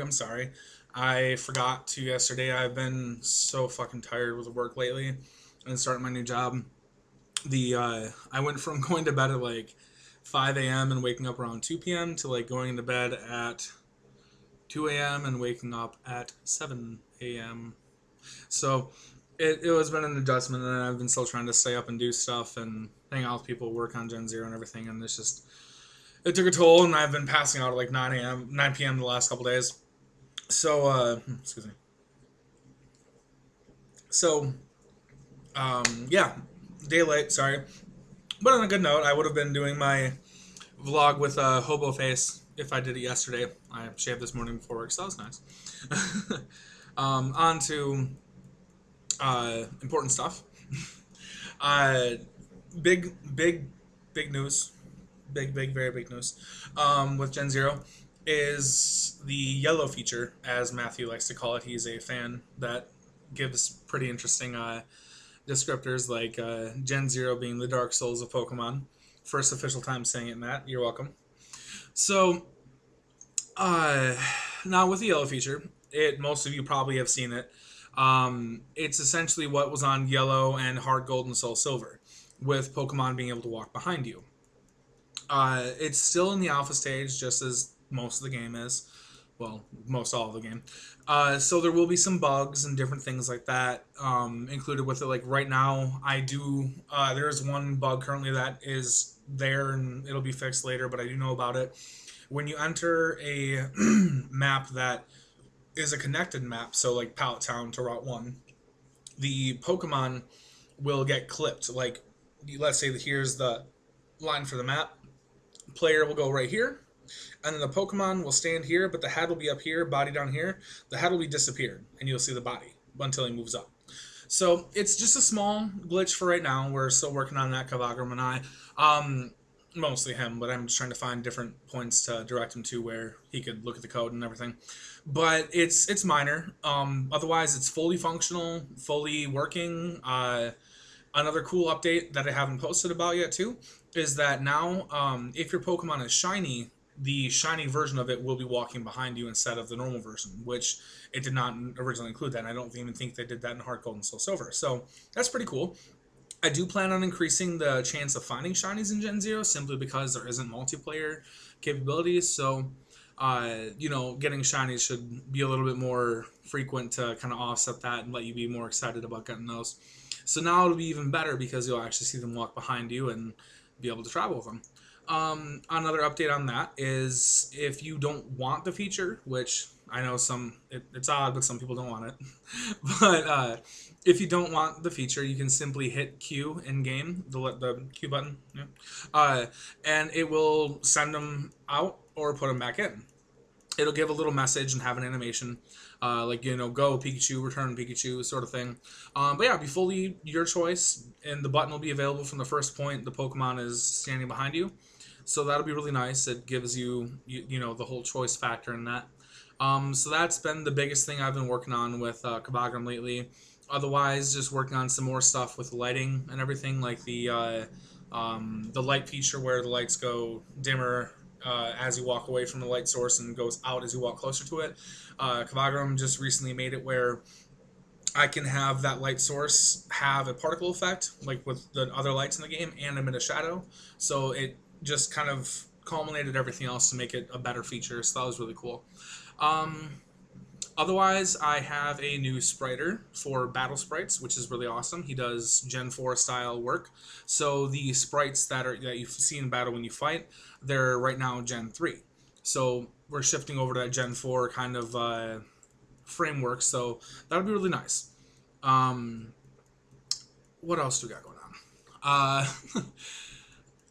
I'm sorry. I forgot to yesterday. I've been so fucking tired with work lately and starting my new job. I went from going to bed at like 5 a.m. and waking up around 2 p.m. to like going to bed at 2 a.m. and waking up at 7 a.m. So it has been an adjustment, and I've been still trying to stay up and do stuff and hang out with people, work on Gen Zero and everything, and it's just it took a toll, and I've been passing out at like 9 p.m. the last couple days. So excuse me. So yeah, day late. Sorry, but on a good note, I would have been doing my vlog with a hobo face if I did it yesterday. I shaved this morning before work, so that was nice. On to important stuff. Uh, big, big, big news. Big, very big news. With Gen Zero is the yellow feature, as Matthew likes to call it. He's a fan that gives pretty interesting descriptors, like Gen Zero being the Dark Souls of Pokemon. First official time saying it, Matt. You're welcome. So, uh, now with the yellow feature, most of you probably have seen it. It's essentially what was on Yellow and Hard Gold and Soul Silver, with Pokemon being able to walk behind you. It's still in the alpha stage, just as most of the game is. Well, most all of the game. So there will be some bugs and different things like that included with it. Like right now, there's one bug currently that is there and it'll be fixed later, but I do know about it. When you enter a map that is a connected map, so like Pallet Town to Route 1, the Pokemon will get clipped. Like, let's say that here's the line for the map. Player will go right here, and then the Pokemon will stand here, but the head will be up here, body down here. The head will be disappeared, and you'll see the body until he moves up. So it's just a small glitch for right now. We're still working on that, Kavagram and I. Mostly him, but I'm just trying to find different points to direct him to where he could look at the code and everything. But it's minor. Otherwise, it's fully functional, fully working. Another cool update that I haven't posted about yet, too, is that now, if your Pokemon is shiny, the shiny version of it will be walking behind you instead of the normal version, which it did not originally include that, and I don't even think they did that in Heart Gold and Soul Silver. So that's pretty cool. I do plan on increasing the chance of finding shinies in Gen Zero simply because there isn't multiplayer capabilities. So, getting shinies should be a little bit more frequent to kind of offset that and let you be more excited about getting those. So now it'll be even better because you'll actually see them walk behind you and be able to travel with them. Another update on that is if you don't want the feature, which I know it's odd, but some people don't want it. But if you don't want the feature, you can simply hit Q in game, the Q button, yeah, and it will send them out or put them back in. It'll give a little message and have an animation, like, go Pikachu, return Pikachu, sort of thing. But yeah, it'll be fully your choice, and the button will be available from the first point the Pokemon is standing behind you. So that'll be really nice. It gives you the whole choice factor in that. So that's been the biggest thing I've been working on with Kabagram lately. Otherwise, just working on some more stuff with lighting and everything, like the light feature where the lights go dimmer as you walk away from the light source and goes out as you walk closer to it. Kabagram just recently made it where I can have that light source have a particle effect, like with the other lights in the game, and emit a shadow. So it just kind of culminated everything else to make it a better feature, so that was really cool. Otherwise, I have a new spriter for battle sprites, which is really awesome. He does Gen 4 style work. So the sprites that you see in battle when you fight, they're right now Gen 3. So we're shifting over to that Gen 4 kind of framework, so that'll be really nice. What else do we got going on?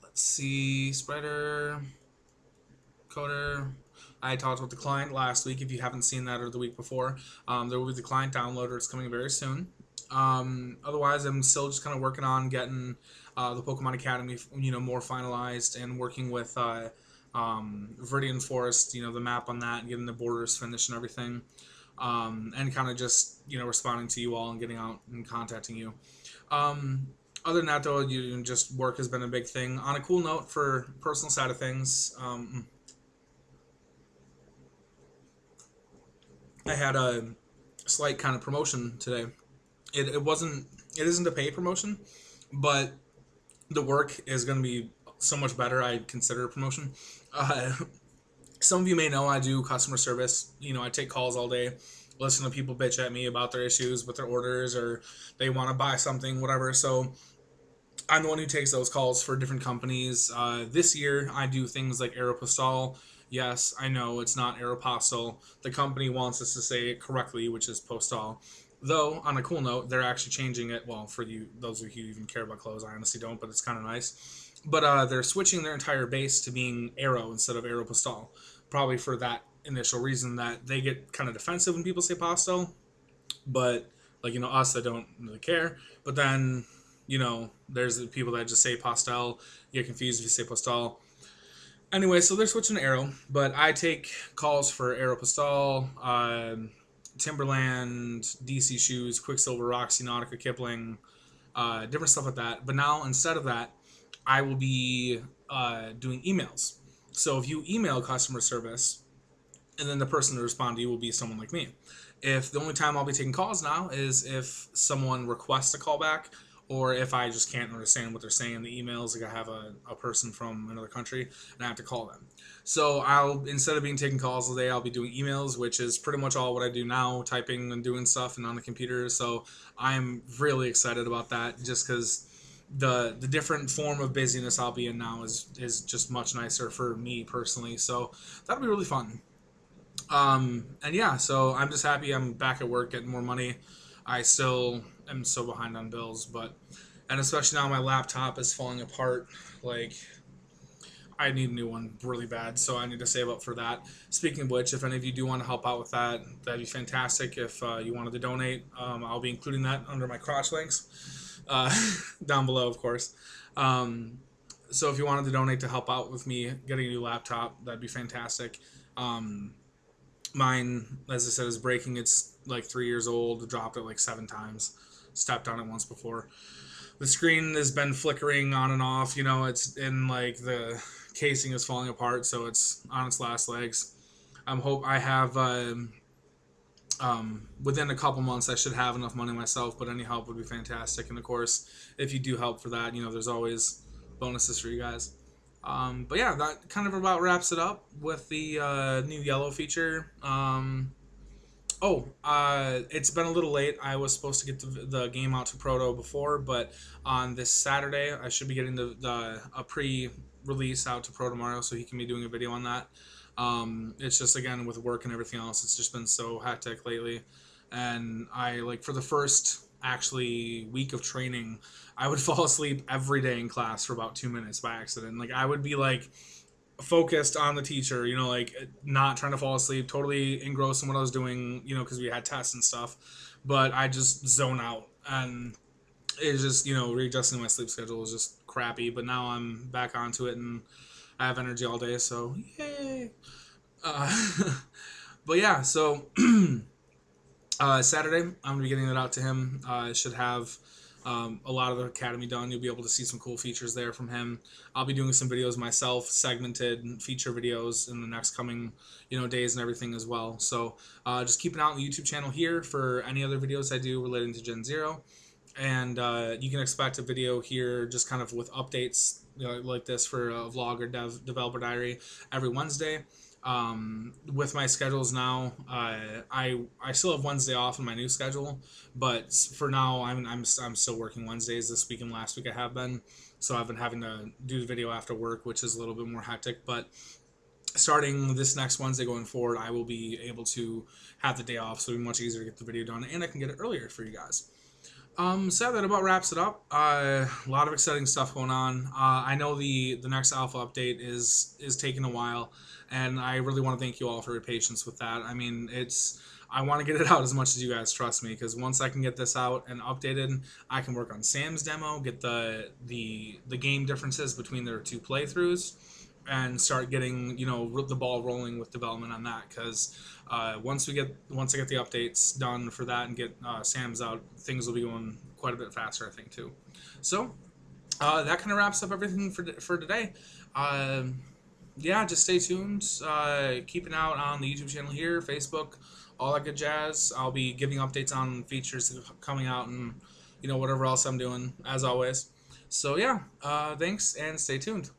Let's see, Spriter, Coder. I talked about the client last week. If you haven't seen that, or the week before, there will be the client downloader. It's coming very soon. Otherwise, I'm still just kind of working on getting the Pokemon Academy, more finalized, and working with Viridian Forest, the map on that, and getting the borders finished and everything, and kind of just responding to you all and getting out and contacting you. Other than that, though, just work has been a big thing. On a cool note, for personal side of things, I had a slight kind of promotion today. It isn't a pay promotion, but the work is going to be so much better. I consider a promotion. Uh, some of you may know I do customer service. I take calls all day, listen to people bitch at me about their issues with their orders, or they want to buy something, whatever. So I'm the one who takes those calls for different companies. This year, I do things like Aeropostale. Yes, I know it's not Aeropostale. The company wants us to say it correctly, which is Postal. Though, on a cool note, they're actually changing it. Well, for you, those of you who even care about clothes, I honestly don't, but it's kind of nice. But they're switching their entire base to being Aero instead of Aeropostale. Probably for that initial reason that they get kind of defensive when people say Postal, but like us that don't really care. But then there's the people that just say Postal. You get confused if you say Postal. Anyway, so they're switching to Aero, but I take calls for Aeropostale, Timberland, DC Shoes, Quicksilver, Roxy, Nautica, Kipling, different stuff like that. But now instead of that, I will be doing emails. So if you email customer service, and then the person to respond to you will be someone like me. If the only time I'll be taking calls now is if someone requests a call back, or if I just can't understand what they're saying in the emails, like I have a person from another country and I have to call them. So instead of being taking calls all day, I'll be doing emails, which is pretty much all what I do now, typing and doing stuff and on the computer. So I'm really excited about that, just because the different form of busyness I'll be in now is just much nicer for me personally. So that'll be really fun. And yeah, so I'm just happy I'm back at work getting more money. I still am so behind on bills, and especially now my laptop is falling apart. Like, I need a new one really bad, so I need to save up for that. Speaking of which, if any of you do want to help out with that, that'd be fantastic. If you wanted to donate, I'll be including that under my crotch links down below, of course. So if you wanted to donate to help out with me getting a new laptop, that'd be fantastic. Mine, as I said, is breaking. It's like 3 years old. Dropped it like 7 times. Stepped on it once before. The screen has been flickering on and off. It's in like the casing is falling apart, so it's on its last legs. I have within a couple months I should have enough money myself, but any help would be fantastic. And of course, if you do help for that, there's always bonuses for you guys. But yeah, that kind of about wraps it up with the new yellow feature. It's been a little late. I was supposed to get the game out to Proto before, but on this Saturday, I should be getting a pre-release out to Proto tomorrow, so he can be doing a video on that. It's just, again, with work and everything else, it's just been so hectic lately. And for the first actually week of training, I would fall asleep every day in class for about 2 minutes by accident. Like, I would be focused on the teacher, not trying to fall asleep, totally engrossed in what I was doing, because we had tests and stuff, but I just zone out, and it's just, readjusting my sleep schedule was just crappy. But now I'm back onto it and I have energy all day, so yay. But yeah, so Saturday, I'm going to be getting that out to him. I should have a lot of the academy done. You'll be able to see some cool features there from him. I'll be doing some videos myself, segmented feature videos in the next coming days and everything as well. So just keep an eye on the YouTube channel here for any other videos I do relating to Gen 0. And you can expect a video here just kind of with updates like this for a vlog or developer diary every Wednesday. With my schedules now, I still have Wednesday off in my new schedule, but for now I'm still working Wednesdays. This week and last week I have been, so I've been having to do the video after work, which is a little bit more hectic. But starting this next Wednesday going forward, I will be able to have the day off, so it'll be much easier to get the video done, and I can get it earlier for you guys. So that about wraps it up. A lot of exciting stuff going on. I know the next alpha update is taking a while, and I really want to thank you all for your patience with that. I mean, I want to get it out as much as you guys, trust me, because once I can get this out and updated, I can work on Sam's demo, get the game differences between their 2 playthroughs, and start getting the ball rolling with development on that. Because once I get the updates done for that and get Sam's out, things will be going quite a bit faster, I think, too. So that kind of wraps up everything for today. yeah, just stay tuned. Keep an eye out on the YouTube channel here, Facebook, all that good jazz. I'll be giving updates on features coming out and whatever else I'm doing as always. So yeah, thanks and stay tuned.